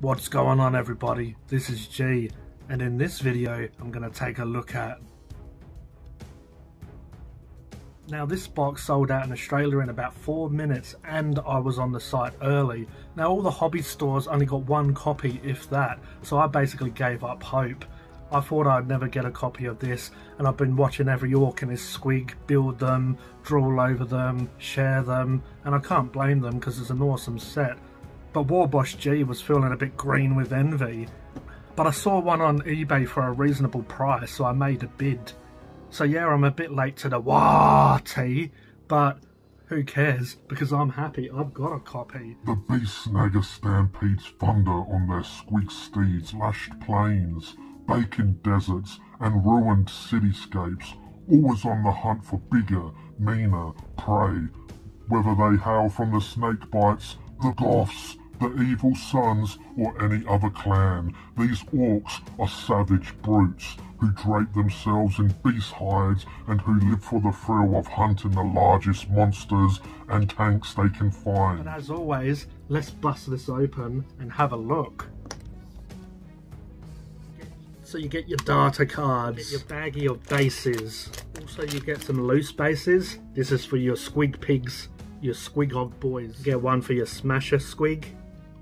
What's going on, everybody? This is G, and in this video I'm going to take a look at... Now, this box sold out in Australia in about 4 minutes, and I was on the site early. Now, all the hobby stores only got one copy, if that, so I basically gave up hope. I thought I'd never get a copy of this, and I've been watching every orc and his squig build them, drool over them, share them, and I can't blame them because it's an awesome set. But Warboss G was feeling a bit green with envy. But I saw one on eBay for a reasonable price, so I made a bid. So yeah, I'm a bit late to the WAAAGGGHHHTY, but who cares, because I'm happy I've got a copy. The beast Snagger stampedes thunder on their squig steeds, lashed plains, baking deserts and ruined cityscapes, always on the hunt for bigger, meaner prey. Whether they hail from the snake bites, the goths, the evil sons, or any other clan, these orcs are savage brutes who drape themselves in beast hides and who live for the thrill of hunting the largest monsters and tanks they can find. And as always, let's bust this open and have a look. So you get your data cards, you get your baggie of bases. Also you get some loose bases. This is for your squig pigs, your squig of boys. You get one for your smasher squig.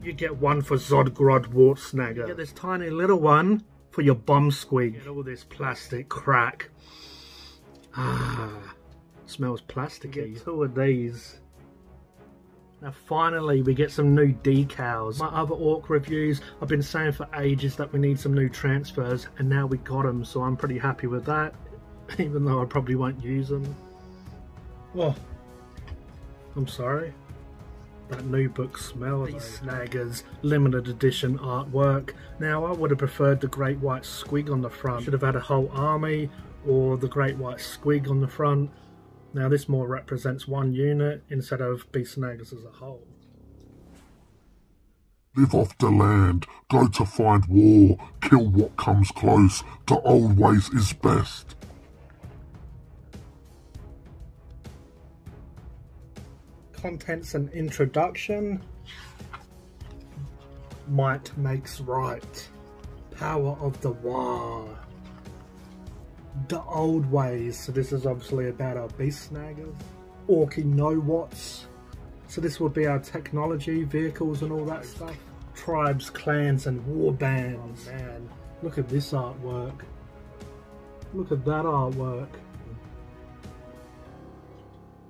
You get one for Zodgrod Wartsnagger. You get this tiny little one for your bomb squig. Get all this plastic crack. Smells plasticky. You get 2 of these. Now finally we get some new decals. My other orc reviews, I've been saying for ages that we need some new transfers, and now we got them, so I'm pretty happy with that, even though I probably won't use them. Oh, I'm sorry. That new book smell. These Snaggers limited edition artwork. Now I would have preferred the great white squig on the front. Should have had a whole army, or the great white squig on the front. Now this more represents one unit instead of beast snaggers as a whole. Live off the land, go to find war, kill what comes close, to old ways is best. Contents and introduction. Might makes right. Power of the War. The old ways. So this is obviously about our beast snaggers. Orky know-whats. So this would be our technology, vehicles and all that stuff. Tribes, clans and war bands. Oh man, look at this artwork. Look at that artwork.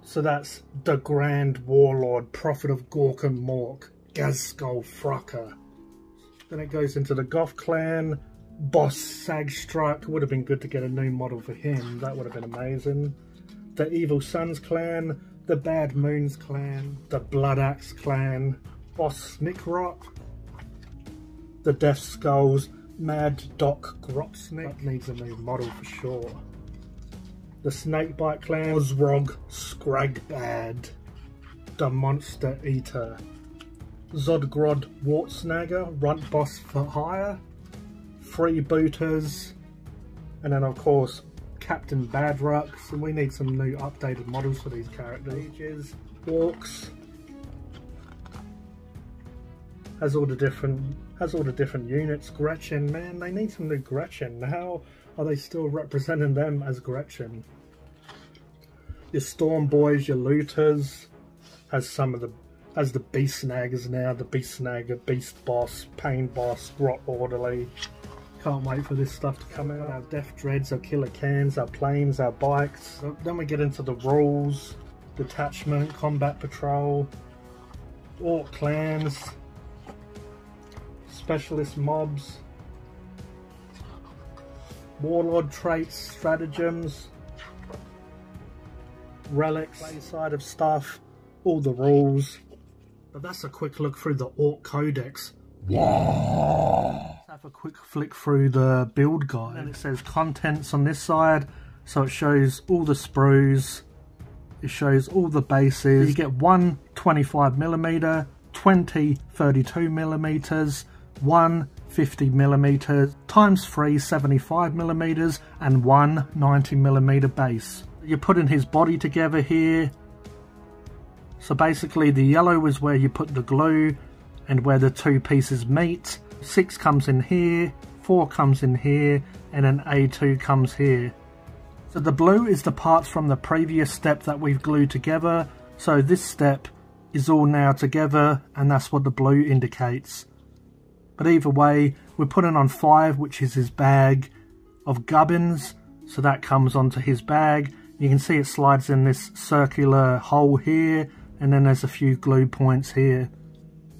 So that's the Grand Warlord, Prophet of Gork and Mork, Gazskull Frucker. Then it goes into the Goth clan, Boss Sagstruck. Would have been good to get a new model for him, that would have been amazing. The Evil Sons clan, the Bad Moons clan, the Blood Axe clan, Boss Snickrot, the Death Skulls, Mad Doc Grottsnick. That needs a new model for sure. The Snakebite clan, Osrog Scragbad, the Monster Eater, Zodgrod Wartsnagger, Runt Boss for Hire, Freebooters, and then of course Captain Badrucks. And we need some new updated models for these characters. Orcs has all the different units. Gretchen, man, they need some new Gretchen. How are they still representing them as Gretchen? Your Storm Boys, your Looters, has the Beast Snaggers now, the Beast Snagger, Beast Boss, Pain Boss, Grot Orderly. Can't wait for this stuff to come out. Our Death Dreads, our Killer Cans, our Planes, our Bikes. So then we get into the rules, Detachment, Combat Patrol, Orc Clans, Specialist Mobs, Warlord Traits, Stratagems, Relics, play side of stuff, all the rules. But that's a quick look through the Orc Codex. Wow. Let's have a quick flick through the build guide. And it says contents on this side, so it shows all the sprues, it shows all the bases. You get one 25mm, 20 32mm, one 50mm, times 3 75mm, and one 90mm base. You're putting his body together here. So basically the yellow is where you put the glue, and where the two pieces meet. 6 comes in here, 4 comes in here, and then A2 comes here. So the blue is the parts from the previous step that we've glued together. So this step is all now together, and that's what the blue indicates. But either way, we're putting on 5, which is his bag of gubbins. So that comes onto his bag. You can see it slides in this circular hole here, and then there's a few glue points here.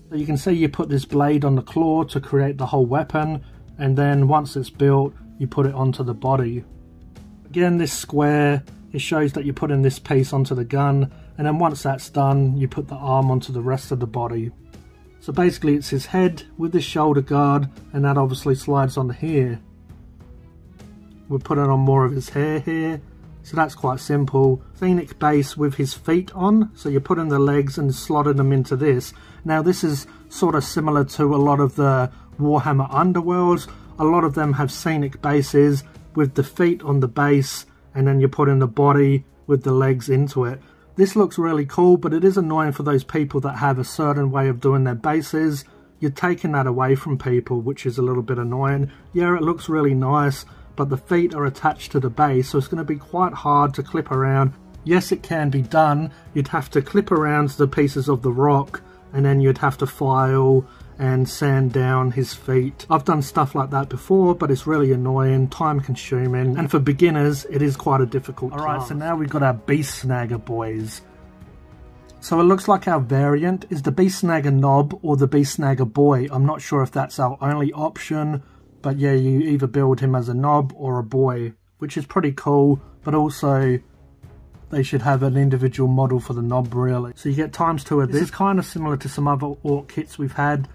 So you can see you put this blade on the claw to create the whole weapon, and then once it's built, you put it onto the body. Again, this square, it shows that you're putting this piece onto the gun, and then once that's done, you put the arm onto the rest of the body. So basically it's his head with this shoulder guard, and that obviously slides on here. We're putting on more of his hair here, so that's quite simple. Scenic base with his feet on, so you're putting the legs and slotting them into this. Now this is sort of similar to a lot of the Warhammer underworlds. A lot of them have scenic bases with the feet on the base, and then you're putting the body with the legs into it. This looks really cool, but it is annoying for those people that have a certain way of doing their bases. You're taking that away from people, which is a little bit annoying. Yeah, it looks really nice, but the feet are attached to the base, so it's going to be quite hard to clip around. Yes, it can be done. You'd have to clip around the pieces of the rock, and then you'd have to file and sand down his feet. I've done stuff like that before, but it's really annoying, time consuming, and for beginners it is quite a difficult task. Alright, so now we've got our Beast Snagger boys. So it looks like our variant is the Beast Snagger Knob or the Beast Snagger Boy. I'm not sure if that's our only option, but yeah, you either build him as a knob or a boy, which is pretty cool, but also they should have an individual model for the knob really. So you get ×2 of this. This is kind of similar to some other Ork kits we've had,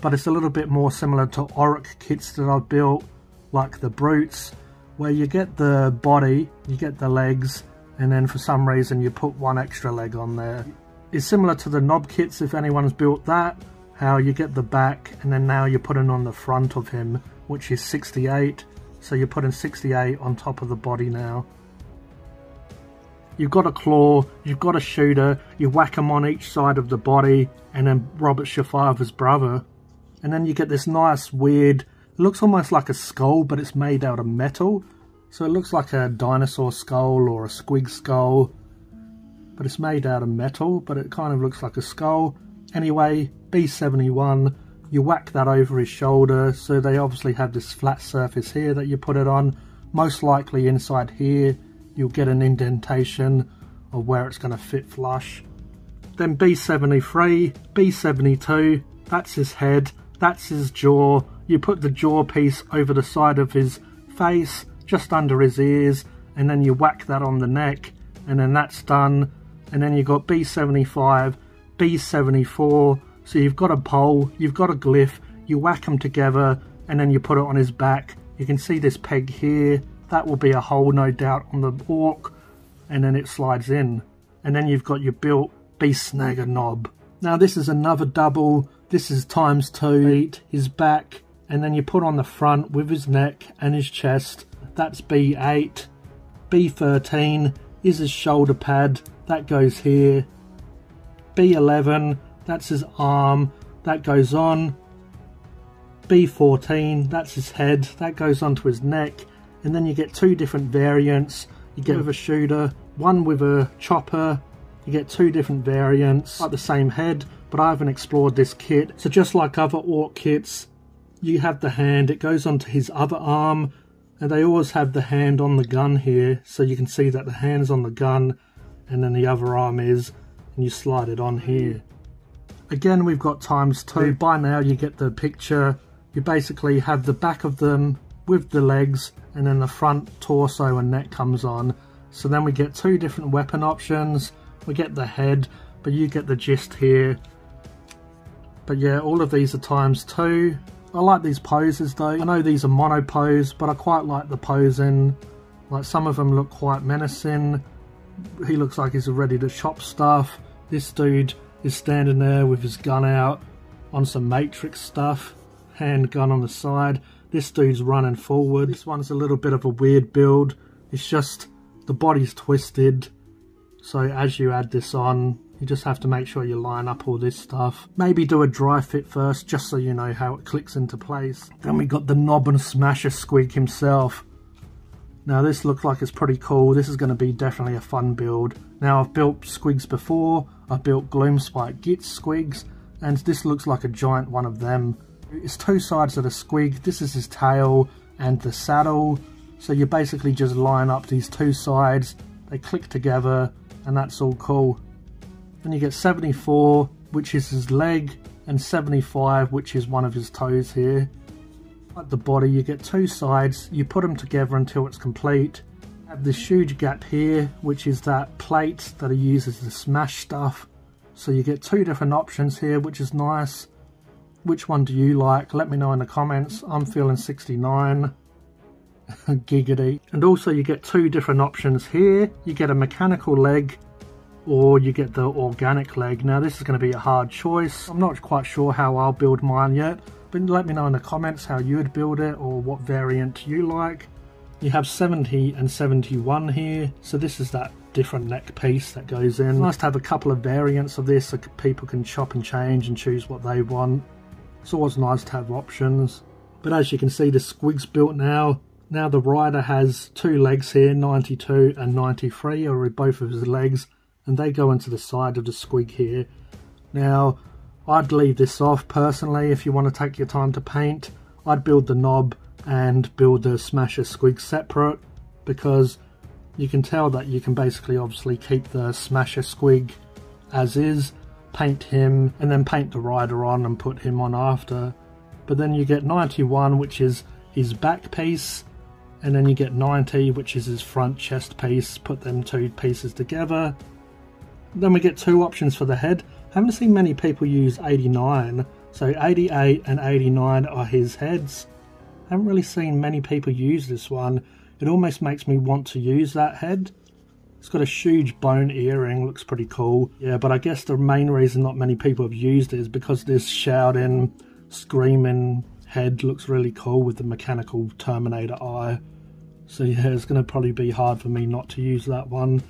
but it's a little bit more similar to Ork kits that I've built, like the Brutes, where you get the body, you get the legs, and then for some reason you put one extra leg on there. It's similar to the knob kits if anyone's built that, how you get the back and then now you're putting on the front of him, which is 68, so you're putting 68 on top of the body now. You've got a claw, you've got a shooter, you whack them on each side of the body, and then Robert Shafava's brother. And then you get this nice weird, it looks almost like a skull, but it's made out of metal. So it looks like a dinosaur skull or a squig skull, but it's made out of metal, but it kind of looks like a skull. Anyway, B71, you whack that over his shoulder, so they obviously have this flat surface here that you put it on. Most likely inside here, you'll get an indentation of where it's going to fit flush. Then B73, B72, that's his head, that's his jaw. You put the jaw piece over the side of his face, just under his ears, and then you whack that on the neck, and then that's done. And then you've got B75, B74, so you've got a pole, you've got a glyph, you whack them together, and then you put it on his back. You can see this peg here, that will be a hole no doubt on the Ork, and then it slides in. And then you've got your built Beast Snagger knob. Now this is another double, this is ×2, his back, and then you put on the front with his neck and his chest, that's B8. B13 is his shoulder pad, that goes here. B11, that's his arm, that goes on. B14, that's his head, that goes onto his neck. And then you get two different variants. You get with a shooter, one with a chopper. You get two different variants, like the same head, but I haven't explored this kit. So just like other Ork kits, you have the hand, it goes onto his other arm, and they always have the hand on the gun here, so you can see that the hand's on the gun, and then the other arm is, and you slide it on here. Again, we've got ×2. By now you get the picture. You basically have the back of them with the legs, and then the front torso and neck comes on. So then we get two different weapon options. We get the head, but you get the gist here. But yeah, all of these are ×2. I like these poses though. I know these are mono pose, but I quite like the posing. Like some of them look quite menacing. He looks like he's ready to chop stuff. This dude is standing there with his gun out on some Matrix stuff. Handgun on the side. This dude's running forward. This one's a little bit of a weird build. It's just the body's twisted. So as you add this on, you just have to make sure you line up all this stuff. Maybe do a dry fit first, just so you know how it clicks into place. Then we got the knob and smasher squig himself. Now this looks like it's pretty cool. This is going to be definitely a fun build. Now I've built squigs before. I've built Gloomspike Git squigs, and this looks like a giant one of them. It's two sides of the squig. This is his tail and the saddle. So you basically just line up these two sides. They click together, and that's all cool. Then you get 74, which is his leg, and 75, which is one of his toes here. At the body, you get two sides. You put them together until it's complete. You have this huge gap here, which is that plate that he uses to smash stuff. So you get two different options here, which is nice. Which one do you like? Let me know in the comments. I'm feeling 69. Giggity. And also you get two different options here. You get a mechanical leg, or you get the organic leg. Now this is going to be a hard choice. I'm not quite sure how I'll build mine yet, but let me know in the comments how you would build it or what variant you like. You have 70 and 71 here, so this is that different neck piece that goes in. It's nice to have a couple of variants of this so people can chop and change and choose what they want. It's always nice to have options. But as you can see, the squig's built now. Now the rider has two legs here, 92 and 93 are both of his legs, and they go into the side of the squig here. Now I'd leave this off personally. If you want to take your time to paint, I'd build the knob and build the smasher squig separate, because you can tell that you can basically obviously keep the smasher squig as is, paint him, and then paint the rider on and put him on after. But then you get 91, which is his back piece, and then you get 90, which is his front chest piece. Put them two pieces together. Then we get two options for the head. I haven't seen many people use 89, so 88 and 89 are his heads. I haven't really seen many people use this one. It almost makes me want to use that head. It's got a huge bone earring, looks pretty cool. Yeah, but I guess the main reason not many people have used it is because this shouting, screaming head looks really cool with the mechanical Terminator eye. So yeah, it's going to probably be hard for me not to use that one.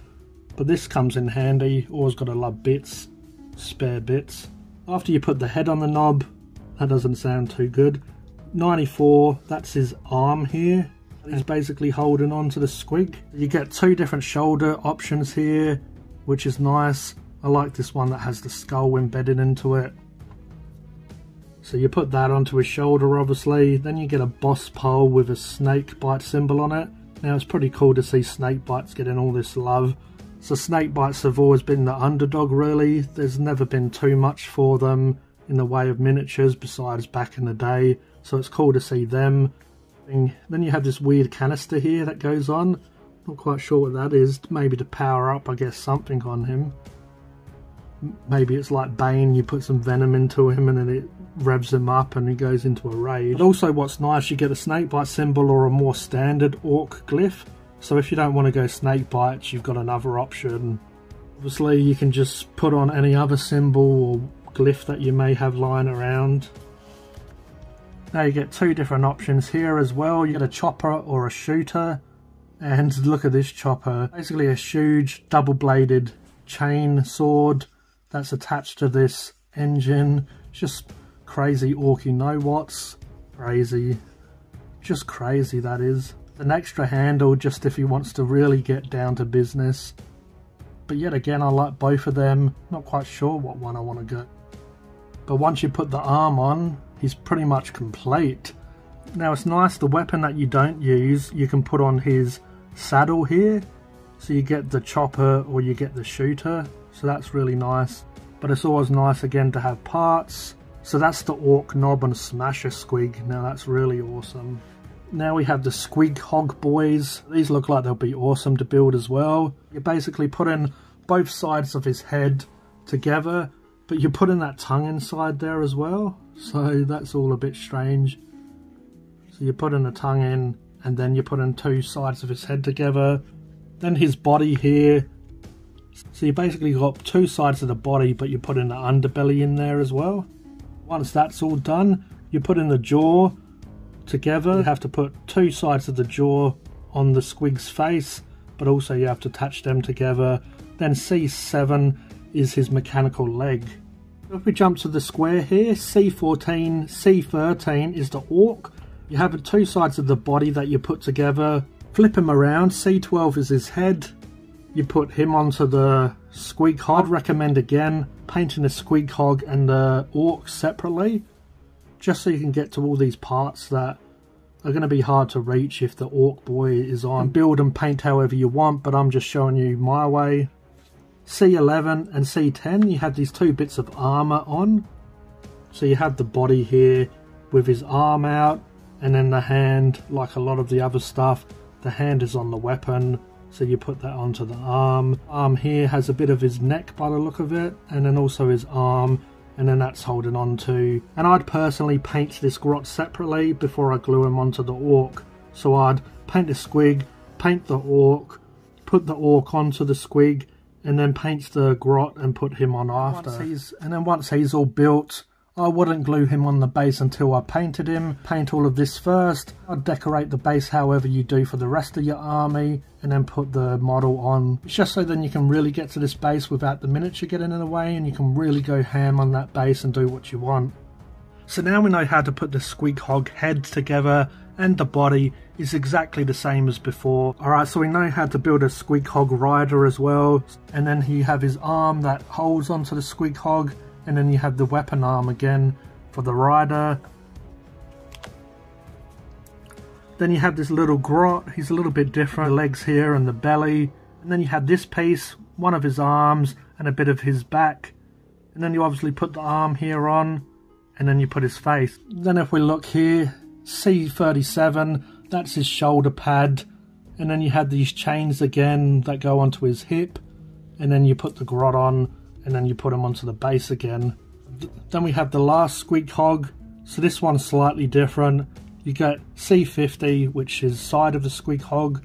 But this comes in handy. Always got to love bits, spare bits. After you put the head on the knob, that doesn't sound too good. 94, that's his arm here. He's basically holding on to the squig. You get two different shoulder options here, which is nice. I like this one that has the skull embedded into it. So you put that onto his shoulder obviously. Then you get a boss pole with a snake bite symbol on it. Now it's pretty cool to see snake bites getting all this love. So snake bites have always been the underdog really. There's never been too much for them in the way of miniatures besides back in the day. So it's cool to see them. Then you have this weird canister here that goes on. Not quite sure what that is. Maybe to power up, I guess, something on him. Maybe it's like Bane, you put some venom into him and then it revs him up and he goes into a rage. But also what's nice, you get a snakebite symbol or a more standard orc glyph. So if you don't want to go snake bites, you've got another option. Obviously you can just put on any other symbol or glyph that you may have lying around. Now you get two different options here as well. You get a chopper or a shooter. And look at this chopper. Basically a huge double-bladed chain sword that's attached to this engine. Just crazy orky no-what's. Crazy. Just crazy, that is. An extra handle just if he wants to really get down to business. But yet again, I like both of them. Not quite sure what one I want to go. But once you put the arm on, he's pretty much complete. Now it's nice, the weapon that you don't use, you can put on his saddle here. So you get the chopper or you get the shooter. So that's really nice. But it's always nice again to have parts. So that's the orc knob and smasher squig. Now that's really awesome. Now we have the squig hog boys. These look like they'll be awesome to build as well. You basically put in both sides of his head together, but you put in that tongue inside there as well. So that's all a bit strange. So you put in the tongue in, and then you put in two sides of his head together. Then his body here. So you basically got two sides of the body, but you put in the underbelly in there as well. Once that's all done, you put in the jaw together. You have to put two sides of the jaw on the squig's face, but also you have to attach them together. Then C7 is his mechanical leg. If we jump to the square here, C14, C13 is the Ork. You have two sides of the body that you put together. Flip him around, C12 is his head. You put him onto the Squig Hog. I'd recommend again painting the Squig Hog and the Ork separately, just so you can get to all these parts that are going to be hard to reach if the Ork boy is on. Build and paint however you want, but I'm just showing you my way. C11 and C10, you have these two bits of armor on. So you have the body here with his arm out, and then the hand, like a lot of the other stuff, the hand is on the weapon. So you put that onto the arm. Arm here has a bit of his neck by the look of it, and then also his arm, and then that's holding on to. And I'd personally paint this grot separately before I glue him onto the Ork. So I'd paint the Squig, paint the Ork, put the Ork onto the Squig, and then paint the grot and put him on after. And then once he's all built, I wouldn't glue him on the base until I painted him. Paint all of this first. I'd decorate the base however you do for the rest of your army, and then put the model on. It's just so then you can really get to this base without the miniature getting in the way, and you can really go ham on that base and do what you want. So now we know how to put the Squig Hog head together, and the body is exactly the same as before. Alright, so we know how to build a Squig Hog rider as well, and then you have his arm that holds onto the Squig Hog, and then you have the weapon arm again for the rider. Then you have this little grot, he's a little bit different, the legs here and the belly. And then you have this piece, one of his arms and a bit of his back. And then you obviously put the arm here on, and then you put his face. Then if we look here, C37, that's his shoulder pad. And then you have these chains again that go onto his hip. And then you put the grot on, and then you put him onto the base again. Then we have the last Squig Hog. So this one's slightly different. You get C50, which is side of the Squig Hog.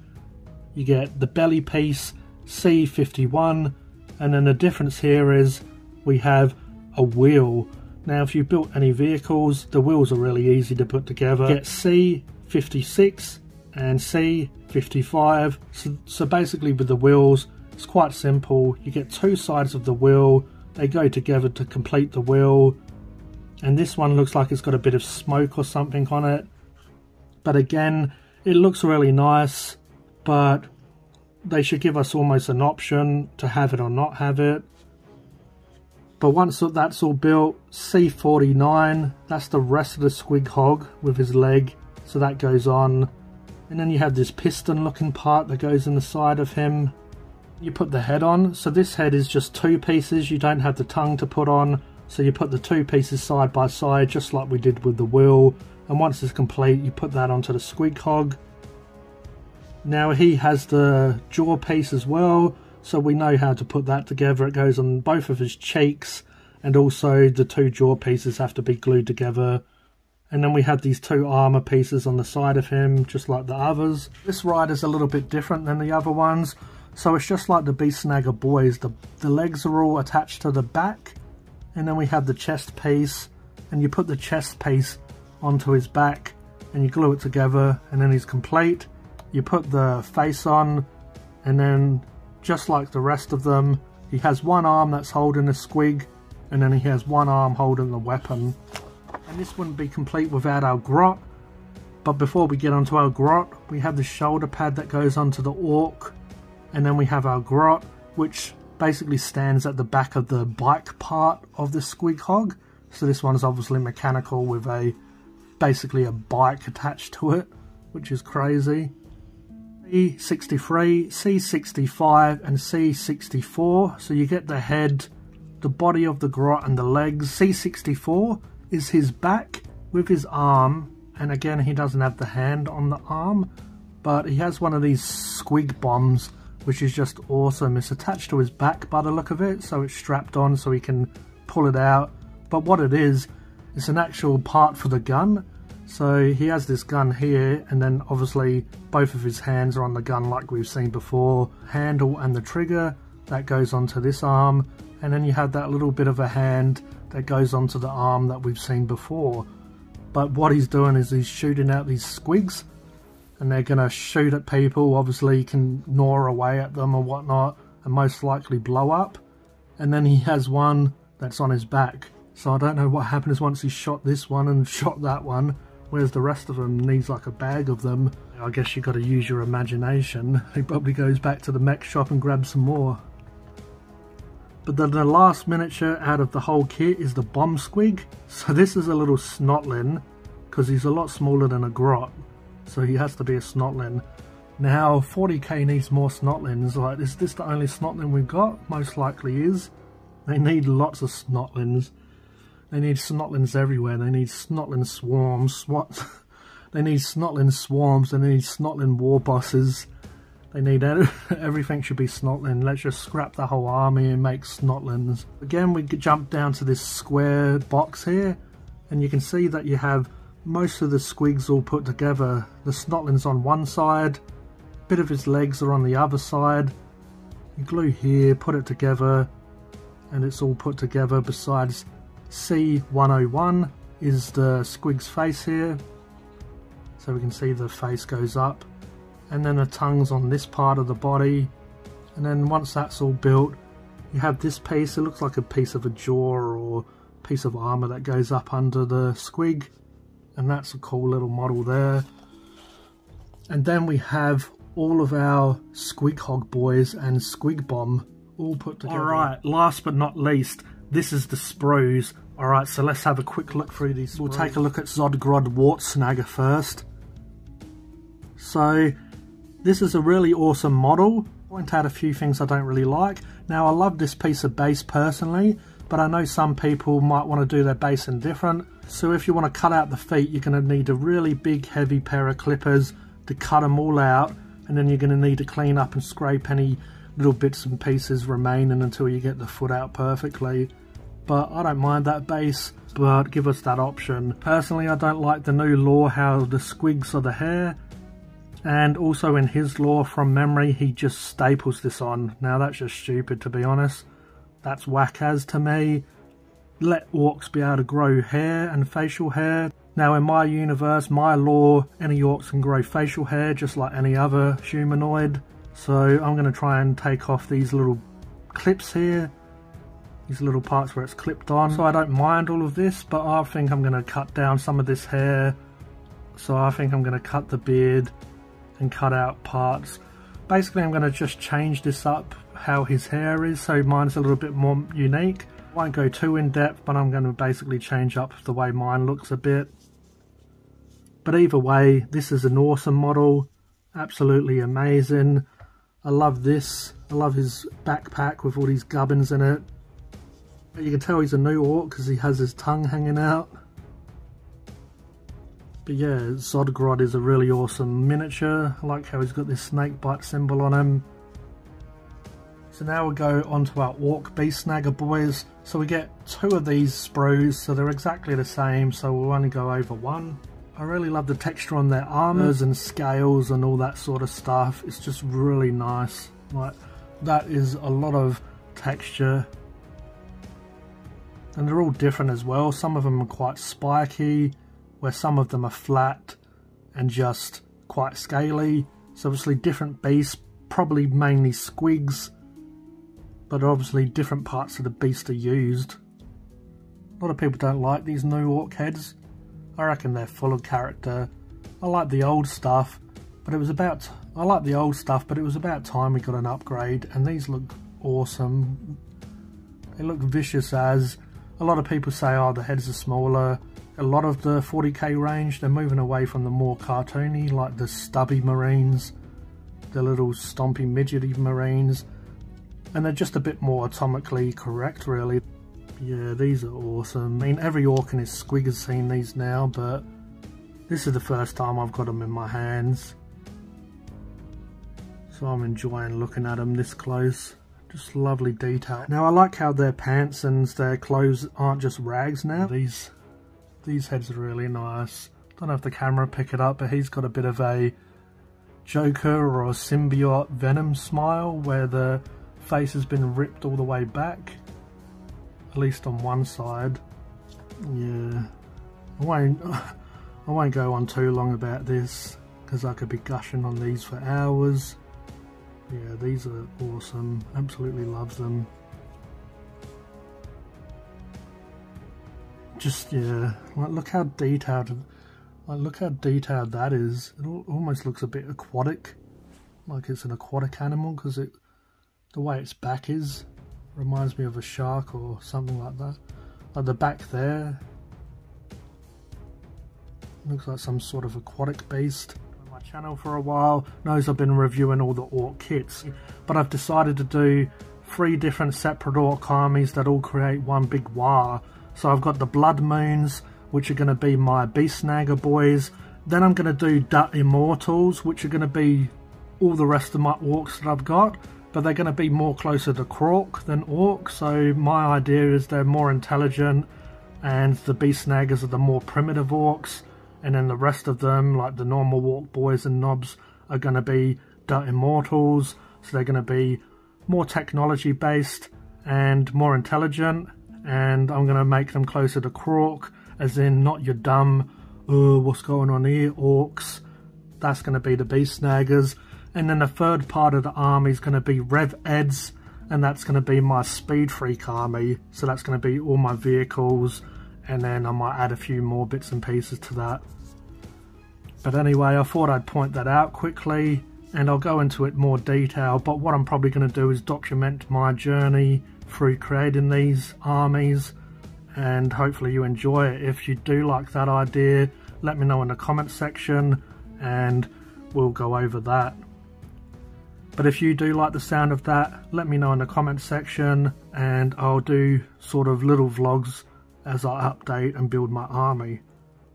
You get the belly piece, C51. And then the difference here is we have a wheel. Now if you built any vehicles, the wheels are really easy to put together. You get C56 and C55. So basically with the wheels, it's quite simple. You get two sides of the wheel, they go together to complete the wheel. And this one looks like it's got a bit of smoke or something on it. But again, it looks really nice, but they should give us almost an option to have it or not have it. But once that's all built, C49, that's the rest of the Squig Hog with his leg. So that goes on. And then you have this piston looking part that goes in the side of him. You put the head on, so this head is just two pieces, you don't have the tongue to put on, so you put the two pieces side by side just like we did with the wheel, and once it's complete you put that onto the Squig Hog. Now he has the jaw piece as well, so we know how to put that together. It goes on both of his cheeks, and also the two jaw pieces have to be glued together. And then we have these two armor pieces on the side of him, just like the others. This rider's a little bit different than the other ones. So it's just like the Beast Snagger boys, the legs are all attached to the back, and then we have the chest piece, and you put the chest piece onto his back, and you glue it together, and then he's complete. You put the face on, and then just like the rest of them, he has one arm that's holding the Squig, and then he has one arm holding the weapon. And this wouldn't be complete without our grot, but before we get onto our grot, we have the shoulder pad that goes onto the Ork. And then we have our grot, which basically stands at the back of the bike part of the Squig Hog. So this one's obviously mechanical with basically a bike attached to it, which is crazy. C63, C65 and C64. So you get the head, the body of the grot and the legs. C64 is his back with his arm, and again he doesn't have the hand on the arm, but he has one of these Squig bombs, which is just awesome. It's attached to his back by the look of it, so it's strapped on so he can pull it out. But what it is, it's an actual part for the gun. So he has this gun here, and then obviously both of his hands are on the gun like we've seen before. Handle and the trigger, that goes onto this arm, and then you have that little bit of a hand that goes onto the arm that we've seen before. But what he's doing is he's shooting out these squigs, and they're going to shoot at people. Obviously you can gnaw away at them or whatnot, and most likely blow up. And then he has one that's on his back. So I don't know what happens once he shot this one and shot that one. Whereas the rest of them needs like a bag of them. I guess you got to use your imagination. He probably goes back to the mech shop and grabs some more. But then the last miniature out of the whole kit is the bomb squig. So this is a little snotlin, because he's a lot smaller than a grot. So he has to be a snotlin. Now 40k needs more snotlins. Like, is this the only snotlin we've got? Most likely is. They need lots of snotlins. They need snotlins everywhere. They need snotlin swarms. They need snotlin swarms. They need snotlin war bosses. They need everything should be snotlin. Let's just scrap the whole army and make snotlins. Again, we jump down to this square box here, and you can see that you have most of the squigs all put together. The snotlin's on one side, a bit of his legs are on the other side. You glue here, put it together, and it's all put together. Besides C101 is the squig's face here, so we can see the face goes up. And then the tongue's on this part of the body, and then once that's all built, you have this piece. It looks like a piece of a jaw or piece of armor that goes up under the squig, and that's a cool little model there. And then we have all of our squig hog boys and squig bomb all put together. Alright, last but not least, this is the sprues. Alright, so let's have a quick look through these. We'll take a look at Zodgrod Wart Snagger first. So this is a really awesome model. Point out a few things I don't really like. Now I love this piece of base personally, but I know some people might want to do their base in different. So if you want to cut out the feet, you're going to need a really big heavy pair of clippers to cut them all out, and then you're going to need to clean up and scrape any little bits and pieces remaining until you get the foot out perfectly. But I don't mind that base, but give us that option. Personally, I don't like the new lore how the squigs are the hair. And also in his lore, from memory, he just staples this on. Now that's just stupid, to be honest. That's whack as to me. Let orcs be able to grow hair and facial hair. Now in my universe, my lore, any orcs can grow facial hair just like any other humanoid. So I'm going to try and take off these little clips here. These little parts where it's clipped on. So I don't mind all of this, but I think I'm going to cut down some of this hair. So I think I'm going to cut the beard and cut out parts. Basically I'm going to just change this up how his hair is, so mine's a little bit more unique. Won't go too in depth, but I'm going to basically change up the way mine looks a bit. But either way, this is an awesome model, absolutely amazing. I love this. I love his backpack with all these gubbins in it. You can tell he's a new orc because he has his tongue hanging out. But yeah, Zodgrod is a really awesome miniature. I like how he's got this snake bite symbol on him. So now we'll go on to our Orc Beast Snagger boys. So we get two of these sprues, so they're exactly the same, so we'll only go over one. I really love the texture on their armors and scales and all that sort of stuff. It's just really nice. Like, that is a lot of texture. And they're all different as well. Some of them are quite spiky, where some of them are flat and just quite scaly. So obviously different beasts, probably mainly squigs, but obviously different parts of the beast are used. A lot of people don't like these new orc heads. I reckon they're full of character. I like the old stuff, but it was about time we got an upgrade, and these look awesome. They look vicious as. A lot of people say, oh, the heads are smaller. A lot of the 40k range, they're moving away from the more cartoony, like the stubby marines, the little stompy midgety marines, and they're just a bit more atomically correct, really. Yeah, these are awesome. I mean, every orc in his squig has seen these now, but this is the first time I've got them in my hands. So I'm enjoying looking at them this close. Just lovely detail. Now I like how their pants and their clothes aren't just rags now. These heads are really nice. Don't know if the camera pick it up, but he's got a bit of a Joker or a symbiote Venom smile where the face has been ripped all the way back. At least on one side. Yeah. I won't go on too long about this because I could be gushing on these for hours. Yeah, these are awesome. Absolutely love them. Just, yeah, like look how detailed, that is. It almost looks a bit aquatic, like it's an aquatic animal, because the way its back is reminds me of a shark or something like that. Like the back there looks like some sort of aquatic beast. My channel for a while knows I've been reviewing all the orc kits, but I've decided to do 3 different separate orc armies that all create one big war. So I've got the Blood Moons, which are going to be my Beast Snagger boys. Then I'm going to do the Immortals, which are going to be all the rest of my orcs that I've got, but they're going to be more closer to Krork than orc. So my idea is they're more intelligent, and the Beast Snaggers are the more primitive orcs. And then the rest of them, like the normal orc boys and knobs, are going to be the Immortals. So they're going to be more technology based and more intelligent. And I'm going to make them closer to Krork, as in not your dumb, oh, what's going on here, orcs. That's going to be the Beast Snaggers. And then the third part of the army is going to be Rev Eds, and that's going to be my Speed Freak army. So that's going to be all my vehicles, and then I might add a few more bits and pieces to that. But anyway, I thought I'd point that out quickly, and I'll go into it more detail. But what I'm probably going to do is document my journey through creating these armies, and hopefully you enjoy it. If you do like that idea, let me know in the comment section and we'll go over that. But if you do like the sound of that, let me know in the comment section, and I'll do sort of little vlogs as I update and build my army.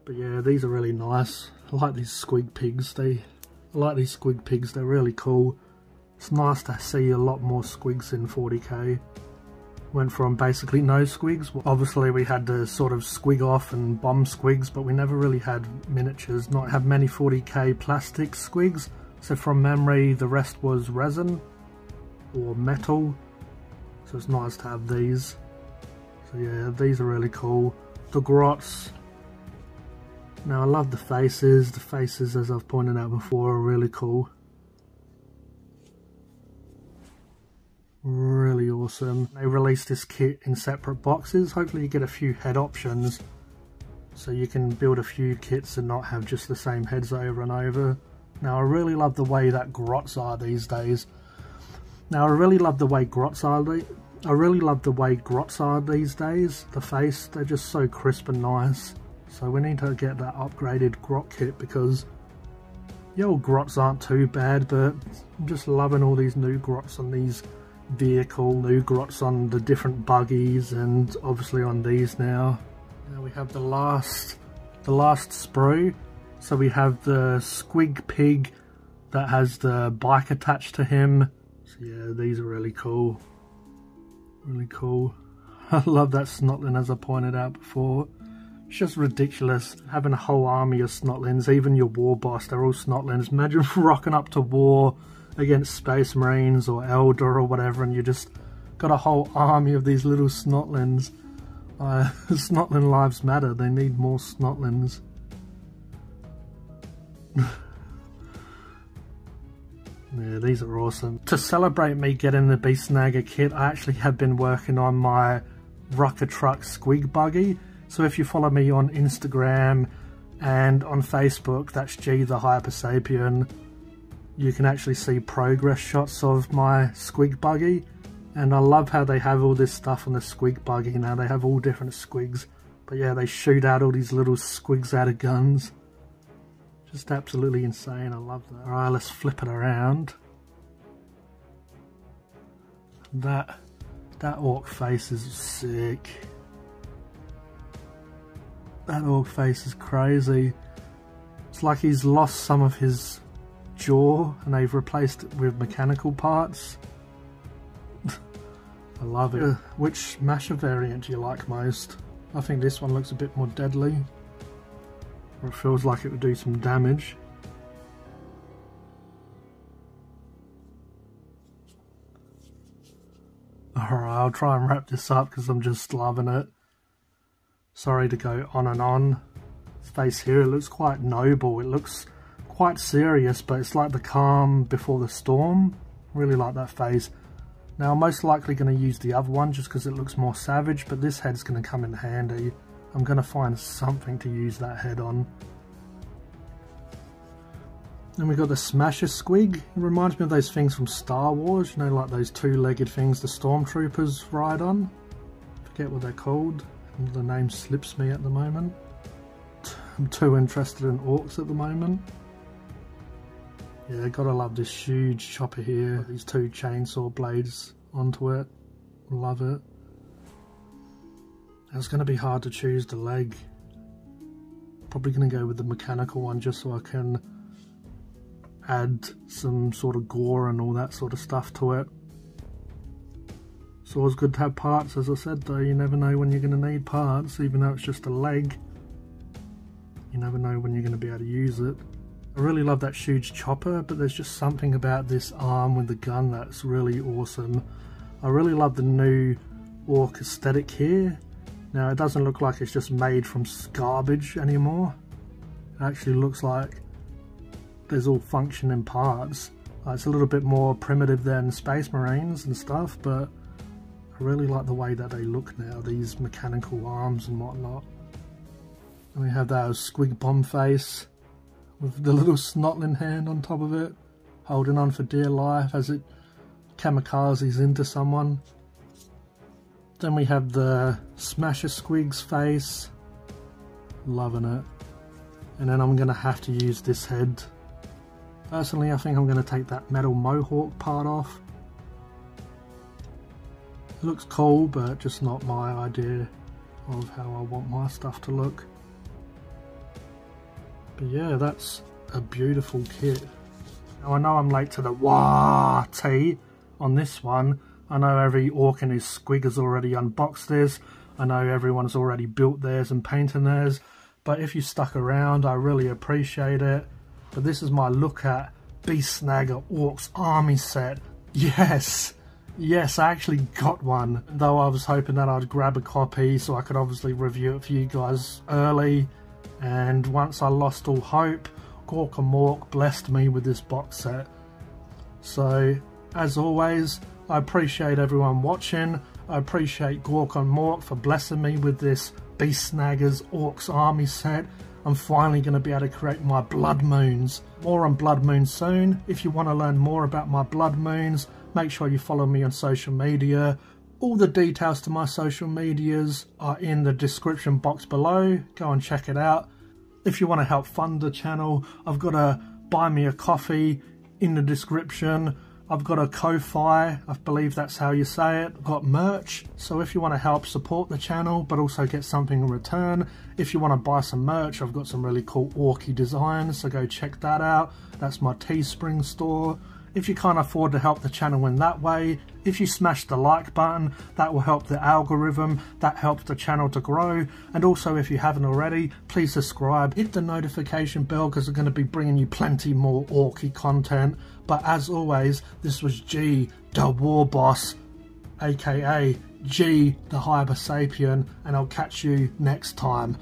But yeah, these are really nice. I like these squig pigs. They're really cool. It's nice to see a lot more squigs in 40k. Went from basically no squigs. Obviously we had the sort of squig off and bomb squigs, but we never really had miniatures. Not have many 40k plastic squigs. So from memory, the rest was resin or metal. So it's nice to have these. So yeah, these are really cool. The grots. Now I love the faces. The faces, as I've pointed out before, are really cool. Really awesome. They released this kit in separate boxes. Hopefully you get a few head options, so you can build a few kits and not have just the same heads over and over. Now I really love the way that grots are these days. I really love the way grots are these days. The face, they're just so crisp and nice. So we need to get that upgraded grot kit, because the old grots aren't too bad, but I'm just loving all these new grots on these new grots on the different buggies, and obviously on these now. Now we have the last sprue. So we have the squig pig that has the bike attached to him. So yeah, these are really cool. Really cool. I love that snotling, as I pointed out before. It's just ridiculous having a whole army of snotlings. Even your war boss, they're all snotlings. Imagine rocking up to war against Space Marines or Elder or whatever, and you just got a whole army of these little snotlings. Snotling lives matter. They need more snotlings. Yeah, these are awesome. To celebrate me getting the Beast Snagger kit, I actually have been working on my Rucker Truck Squig buggy. So if you follow me on Instagram and on Facebook, that's G The Hypersapien, you can actually see progress shots of my squig buggy. And I love how they have all this stuff on the squig buggy now. They have all different squigs. But yeah, they shoot out all these little squigs out of guns. Just absolutely insane. I love that. Alright, let's flip it around. That orc face is sick. That orc face is crazy. It's like he's lost some of his jaw and they've replaced it with mechanical parts. I love it. Which Masher variant do you like most? I think this one looks a bit more deadly. Or it feels like it would do some damage. Alright, I'll try and wrap this up because I'm just loving it. Sorry to go on and on. His face here, it looks quite noble. It looks quite serious, but it's like the calm before the storm. Really like that face. Now I'm most likely going to use the other one just because it looks more savage, but this head's going to come in handy. I'm going to find something to use that head on. Then we got the Smasher Squig. It reminds me of those things from Star Wars, you know, like those two-legged things the stormtroopers ride on. Forget what they're called. The name slips me at the moment. I'm too interested in orcs at the moment. Yeah, gotta love this huge chopper here. These two chainsaw blades onto it. Love it. It's going to be hard to choose the leg. Probably going to go with the mechanical one just so I can add some sort of gore and all that sort of stuff to it. It's always good to have parts, as I said, though. You never know when you're going to need parts, even though it's just a leg. You never know when you're going to be able to use it. I really love that huge chopper, but there's just something about this arm with the gun that's really awesome. I really love the new orc aesthetic here. Now it doesn't look like it's just made from garbage anymore. It actually looks like there's all functioning parts. It's a little bit more primitive than Space Marines and stuff, but I really like the way that they look now, these mechanical arms and whatnot. And we have that squig bomb face with the little snotling hand on top of it, holding on for dear life as it kamikazes into someone. Then we have the Smasher Squig's face, loving it. And then I'm going to have to use this head. Personally, I think I'm going to take that metal mohawk part off. It looks cool, but just not my idea of how I want my stuff to look. But yeah, that's a beautiful kit. Now I know I'm late to the WAAAGGGHHHTY on this one. I know every orc and his squig has already unboxed this. I know everyone's already built theirs and painted theirs. But if you stuck around, I really appreciate it. But this is my look at Snaggas Ork's army set. Yes! Yes, I actually got one. Though I was hoping that I'd grab a copy so I could obviously review it for you guys early. And once I lost all hope, WAAAGGGHHHHTY blessed me with this box set. So, as always, I appreciate everyone watching. I appreciate WAAAGGGHHHTY for blessing me with this Snaggas Ork's army set. I'm finally going to be able to create my blood moons. More on blood moons soon. If you want to learn more about my blood moons, make sure you follow me on social media. All the details to my social medias are in the description box below. Go and check it out. If you want to help fund the channel, I've got a buy me a coffee in the description. I've got a Ko-Fi, I believe that's how you say it. I've got merch, so if you want to help support the channel but also get something in return, if you want to buy some merch, I've got some really cool orky designs, so go check that out. That's my Teespring store. If you can't afford to help the channel in that way, if you smash the like button, that will help the algorithm, that helps the channel to grow. And also, if you haven't already, please subscribe, hit the notification bell because I'm going to be bringing you plenty more orky content. But as always, this was G the War Boss, aka G the Hypersapien, and I'll catch you next time.